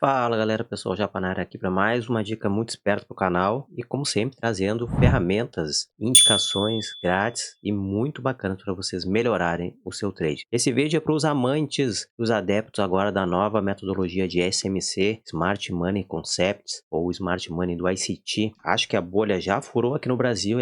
Fala galera, pessoal Japanara aqui para mais uma dica muito esperta para o canal e como sempre trazendo ferramentas, indicações grátis e muito bacanas para vocês melhorarem o seu trade. Esse vídeo é para os amantes, os adeptos agora da nova metodologia de SMC, Smart Money Concepts ou Smart Money do ICT. Acho que a bolha já furou aqui no Brasil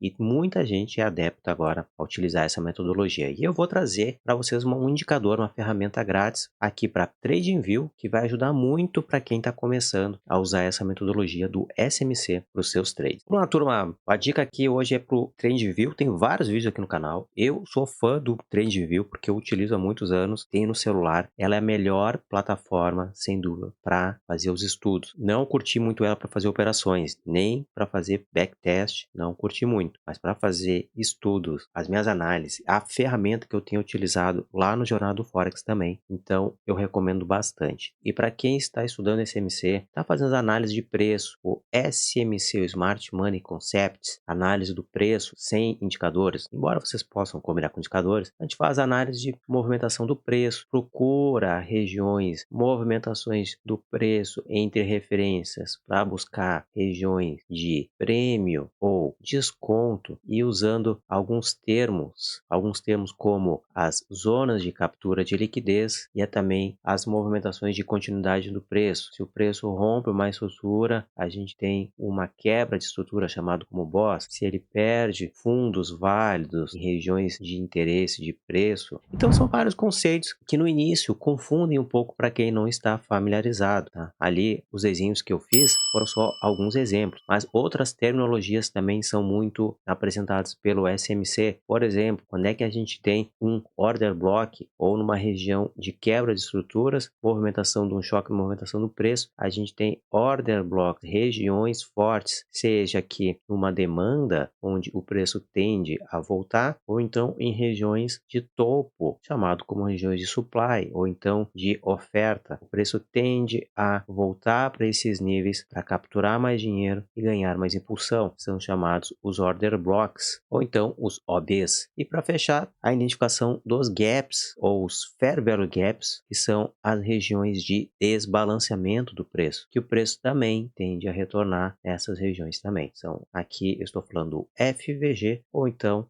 e muita gente é adepta agora a utilizar essa metodologia. E eu vou trazer para vocês um indicador, uma ferramenta grátis aqui para TradingView que vai ajudar muito para quem está começando a usar essa metodologia do SMC para os seus trades. Bom, turma, a dica aqui hoje é para o TradingView, tem vários vídeos aqui no canal. Eu sou fã do TradingView porque eu utilizo há muitos anos, tenho no celular. Ela é a melhor plataforma, sem dúvida, para fazer os estudos. Não curti muito ela para fazer operações, nem para fazer backtest, não curti muito. Mas para fazer estudos, as minhas análises, a ferramenta que eu tenho utilizado lá no Jornal do Forex também. Então, eu recomendo bastante. E para quem está estudando SMC, está fazendo as análises de preço, o SMC, o Smart Money Concepts, análise do preço sem indicadores, embora vocês possam combinar com indicadores, a gente faz análise de movimentação do preço, procura regiões, movimentações do preço entre referências para buscar regiões de prêmio ou desconto e usando alguns termos como as zonas de captura de liquidez e também as movimentações de continuidade do preço. Se o preço rompe uma estrutura, a gente tem uma quebra de estrutura chamado como BOS. Se ele perde fundos válidos em regiões de interesse de preço. Então são vários conceitos que no início confundem um pouco para quem não está familiarizado. Tá? Ali os exemplos que eu fiz foram só alguns exemplos, mas outras terminologias também são muito apresentadas pelo SMC. Por exemplo, quando é que a gente tem um order block ou numa região de quebra de estruturas, movimentação de um choque, movimentação do preço, a gente tem order block, regiões fortes, seja aqui numa demanda onde o preço tende a voltar, ou então em regiões de topo, chamado como regiões de supply, ou então de oferta. O preço tende a voltar para esses níveis para capturar mais dinheiro e ganhar mais impulsão. São chamados os order blocks, ou então os OBs. E para fechar, a identificação dos gaps, ou os fair value gaps, que são as regiões de desbalanceamento do preço, que o preço também tende a retornar nessas regiões também. Então, aqui eu estou falando do FVG, ou então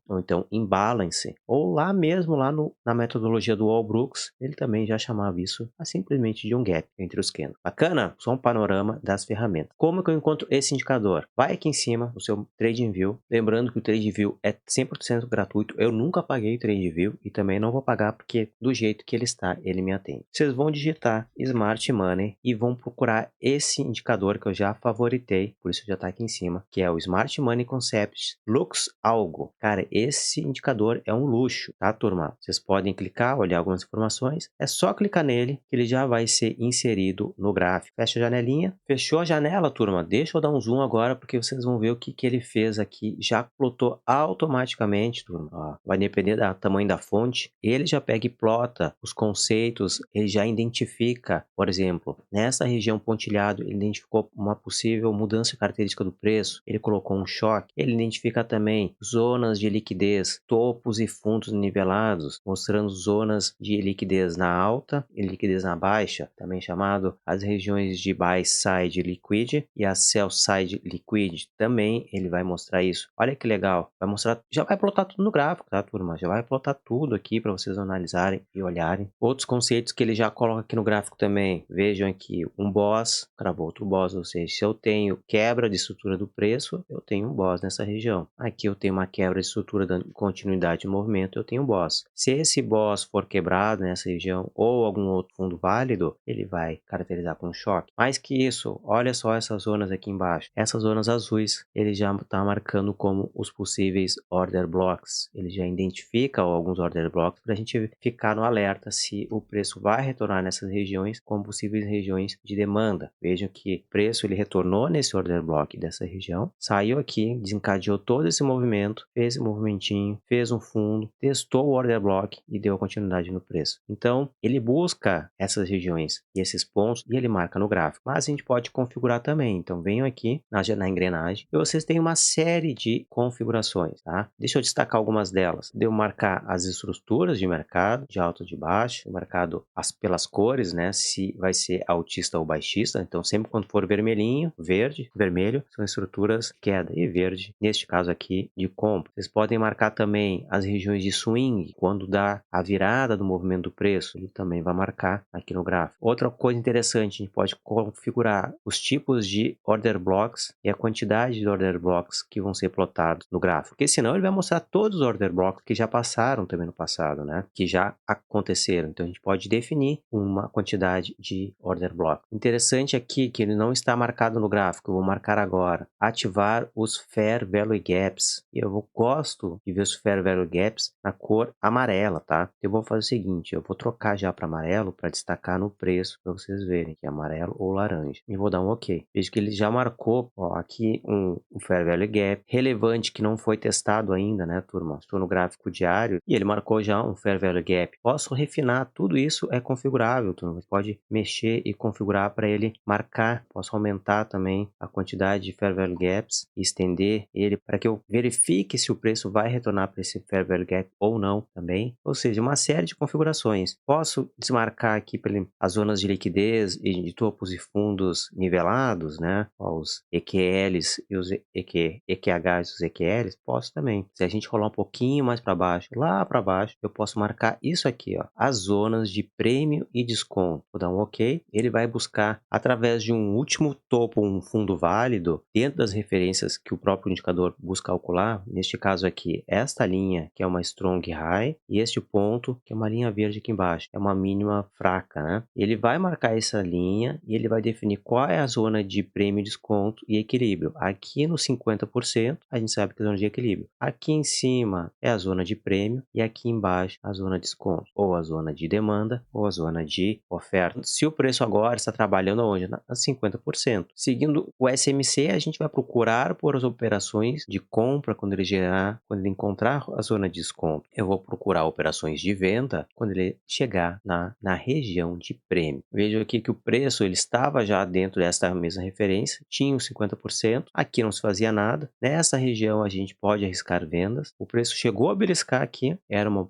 imbalance, ou lá mesmo, na metodologia do Walbrooks, ele também já chamava isso simplesmente de um gap entre os candles. Bacana? Só um panorama das ferramentas. Como que eu encontro esse indicador? Vai aqui em cima, no seu TradingView, lembrando que o TradingView é 100% gratuito, eu nunca paguei o TradingView e também não vou pagar porque do jeito que ele está, ele me atende. Vocês vão digitar Smart Money e vão procurar esse indicador que eu já favoritei, por isso já está aqui em cima, que é o Smart Money Concepts Lux Algo. Cara, esse indicador é um luxo, tá, turma? Vocês podem clicar, olhar algumas informações, é só clicar nele que ele já vai ser inserido no gráfico. Fecha a janelinha. Fechou a janela, turma? Deixa eu dar um zoom agora porque vocês vão ver o que ele fez aqui. Já plotou automaticamente, turma. Ó, vai depender do tamanho da fonte. Ele já pega e plota os conceitos, ele já identifica, por exemplo, nessa região pontilhado, ele identificou uma possível mudança característica do preço, ele colocou um choque, ele identifica também zonas de liquidez, topos e fundos nivelados, mostrando zonas de liquidez na alta e liquidez na baixa, também chamado as regiões de buy side liquid e a sell side liquid, também ele vai mostrar isso. Olha que legal, vai mostrar, já vai plotar tudo no gráfico, tá, turma? Já vai plotar tudo aqui para vocês analisarem e olharem. Outros conceitos que ele já coloca aqui no gráfico também, vejam aqui um BOS, cravou outro BOS, ou seja, se eu tenho quebra de estrutura do preço, eu tenho um BOS nessa região. Aqui eu tenho uma quebra de estrutura dando continuidade de movimento, eu tenho um BOS. Se esse BOS for quebrado nessa região ou algum outro fundo válido, ele vai caracterizar com choque. Mais que isso, olha só essas zonas aqui embaixo. Essas zonas azuis, ele já está marcando como os possíveis order blocks. Ele já identifica alguns order blocks para a gente ficar no alerta se o preço vai retornar nessas regiões como possíveis regiões de demanda. Vejam que o preço ele retornou nesse order block dessa região, saiu aqui, desencadeou todo esse movimento, fez esse movimentinho, fez um fundo, testou o order block e deu continuidade no preço. Então, ele busca essas regiões e esses pontos e ele marca no gráfico. Mas a gente pode configurar também. Então, venham aqui na engrenagem e vocês têm uma série de configurações, tá? Deixa eu destacar algumas delas. Deu marcar as estruturas de mercado, de alta ou de baixo, marcado pelas cores, né? Se vai ser ser altista ou baixista. Então, sempre quando for vermelhinho, verde, vermelho, são estruturas de queda, e verde, neste caso aqui, de compra. Vocês podem marcar também as regiões de swing, quando dá a virada do movimento do preço, ele também vai marcar aqui no gráfico. Outra coisa interessante, a gente pode configurar os tipos de order blocks e a quantidade de order blocks que vão ser plotados no gráfico, porque senão ele vai mostrar todos os order blocks que já passaram também no passado, né? Que já aconteceram. Então a gente pode definir uma quantidade de order block. Interessante aqui que ele não está marcado no gráfico, eu vou marcar agora. Ativar os Fair Value Gaps. Eu gosto de ver os Fair Value Gaps na cor amarela, tá? Eu vou fazer o seguinte, eu vou trocar já para amarelo para destacar no preço, para vocês verem que é amarelo ou laranja. E vou dar um OK. Veja que ele já marcou, ó, aqui um Fair Value Gap relevante que não foi testado ainda, né, turma? Estou no gráfico diário e ele marcou já um Fair Value Gap. Posso refinar, tudo isso é configurável, turma. Você pode mexer e configurar para ele marcar. Posso aumentar também a quantidade de Fair Value Gaps e estender ele para que eu verifique se o preço vai retornar para esse Fair Value Gap ou não também. Ou seja, uma série de configurações. Posso desmarcar aqui as zonas de liquidez e de topos e fundos nivelados, né? Os EQLs e os EQHs e os EQLs, posso também. Se a gente rolar um pouquinho mais para baixo, lá para baixo, eu posso marcar isso aqui, ó, as zonas de prêmio e desconto. Vou dar um OK. Ele vai buscar, através de um último topo, um fundo válido, dentro das referências que o próprio indicador busca calcular, neste caso aqui, esta linha, que é uma strong high, e este ponto, que é uma linha verde aqui embaixo, é uma mínima fraca, né? Ele vai marcar essa linha e ele vai definir qual é a zona de prêmio, desconto e equilíbrio. Aqui no 50%, a gente sabe que é a zona de equilíbrio. Aqui em cima é a zona de prêmio e aqui embaixo a zona de desconto, ou a zona de demanda, ou a zona de oferta. Se o preço agora está trabalhando onde? Na 50%. Seguindo o SMC, a gente vai procurar por as operações de compra quando ele encontrar a zona de desconto. Eu vou procurar operações de venda quando ele chegar na região de prêmio. Veja aqui que o preço ele estava já dentro desta mesma referência, tinha os 50%, aqui não se fazia nada. Nessa região a gente pode arriscar vendas. O preço chegou a beliscar aqui, era uma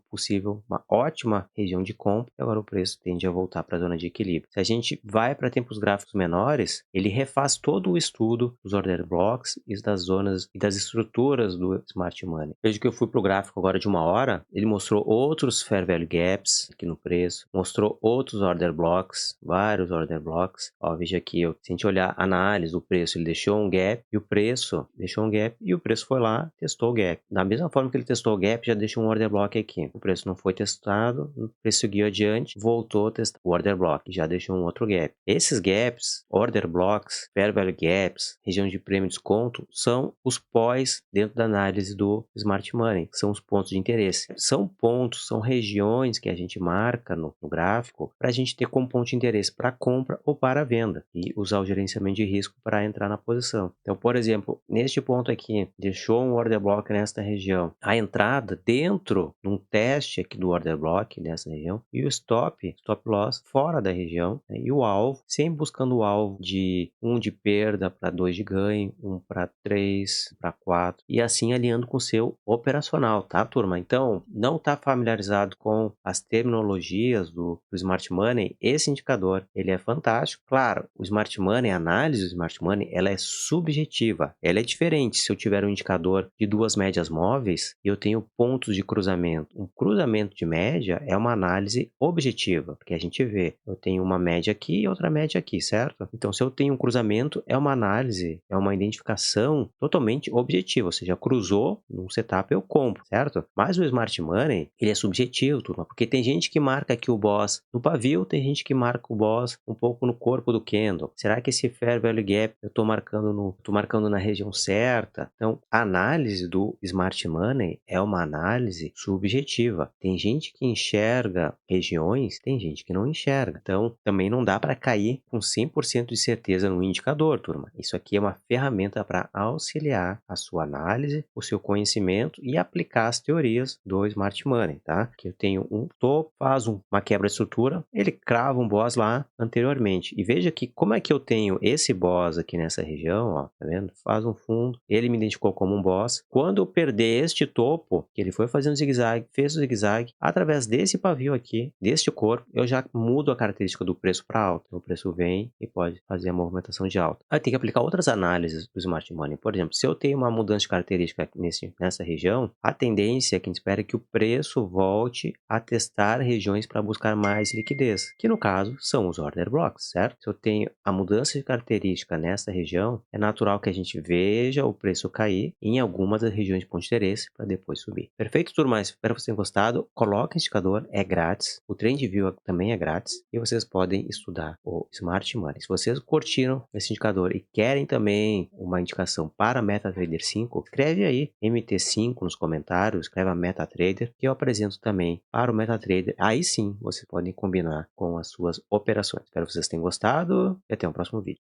ótima região de compra, e agora o preço tende a voltar para a zona de equilíbrio. Se a gente vai para tempos gráficos menores, ele refaz todo o estudo dos order blocks e das zonas e das estruturas do Smart Money. Veja que eu fui para o gráfico agora de 1 hora, ele mostrou outros Fair Value Gaps aqui no preço, mostrou outros order blocks, vários order blocks. Ó, veja aqui, se a gente olhar a análise do preço, ele deixou um gap e o preço deixou um gap e o preço foi lá, testou o gap. Da mesma forma que ele testou o gap, já deixou um order block aqui. O preço não foi testado, o preço seguiu adiante, voltou a testar o order block, já deixou um outro gap. Esses gaps, order blocks, fair value gaps, região de prêmio e desconto, são os pós dentro da análise do Smart Money, são os pontos de interesse. São pontos, são regiões que a gente marca no gráfico para a gente ter como ponto de interesse para compra ou para venda e usar o gerenciamento de risco para entrar na posição. Então, por exemplo, neste ponto aqui, deixou um order block nesta região, a entrada dentro de um teste aqui do order block nessa região e o stop loss fora da região, né? E o alvo, sempre buscando o alvo de 1 de perda para 2 de ganho, 1 para 3, para 4 e assim alinhando com o seu operacional, tá, turma? Então, não está familiarizado com as terminologias do Smart Money, esse indicador, ele é fantástico. Claro, o Smart Money, a análise do Smart Money, ela é subjetiva, ela é diferente se eu tiver um indicador de duas médias móveis e eu tenho pontos de cruzamento. Um cruzamento de média é uma análise objetiva, porque a gente vê, eu tenho uma média aqui e outra média aqui, certo? Então, se eu tenho um cruzamento, é uma análise, é uma identificação totalmente objetiva, ou seja, cruzou num setup eu compro, certo? Mas o Smart Money, ele é subjetivo, turma, porque tem gente que marca aqui o boss no pavio, tem gente que marca o boss um pouco no corpo do candle. Será que esse Fair Value Gap eu estou marcando na região certa? Então, a análise do Smart Money é uma análise subjetiva. Tem gente que enxerga regiões, tem gente que não enxerga. Então, também não dá para cair com 100% de certeza no indicador, turma. Isso aqui é uma ferramenta para auxiliar a sua análise, o seu conhecimento e aplicar as teorias do Smart Money, tá? Que eu tenho um topo, faz uma quebra de estrutura, ele crava um boss lá anteriormente. E veja que como é que eu tenho esse boss aqui nessa região, ó, tá vendo? Faz um fundo, ele me identificou como um boss. Quando eu perder este topo, que ele foi fazendo zigue-zague, fez o zigue-zague, através desse pavio aqui, deste corpo, eu já mudo a característica do preço preço para alta. Então, o preço vem e pode fazer a movimentação de alta. Aí tem que aplicar outras análises do Smart Money. Por exemplo, se eu tenho uma mudança de característica nessa região, a tendência é que a gente espera que o preço volte a testar regiões para buscar mais liquidez, que no caso são os order blocks, certo? Se eu tenho a mudança de característica nessa região, é natural que a gente veja o preço cair em algumas das regiões de ponto de interesse para depois subir. Perfeito, turma? Espero que vocês tenham gostado. Coloque o indicador, é grátis. O TrendView também é grátis e vocês podem estudar o Smart Money. Se vocês curtiram esse indicador e querem também uma indicação para MetaTrader 5, escreve aí MT5 nos comentários, escreve a MetaTrader, que eu apresento também para o MetaTrader. Aí sim, vocês podem combinar com as suas operações. Espero que vocês tenham gostado e até o próximo vídeo.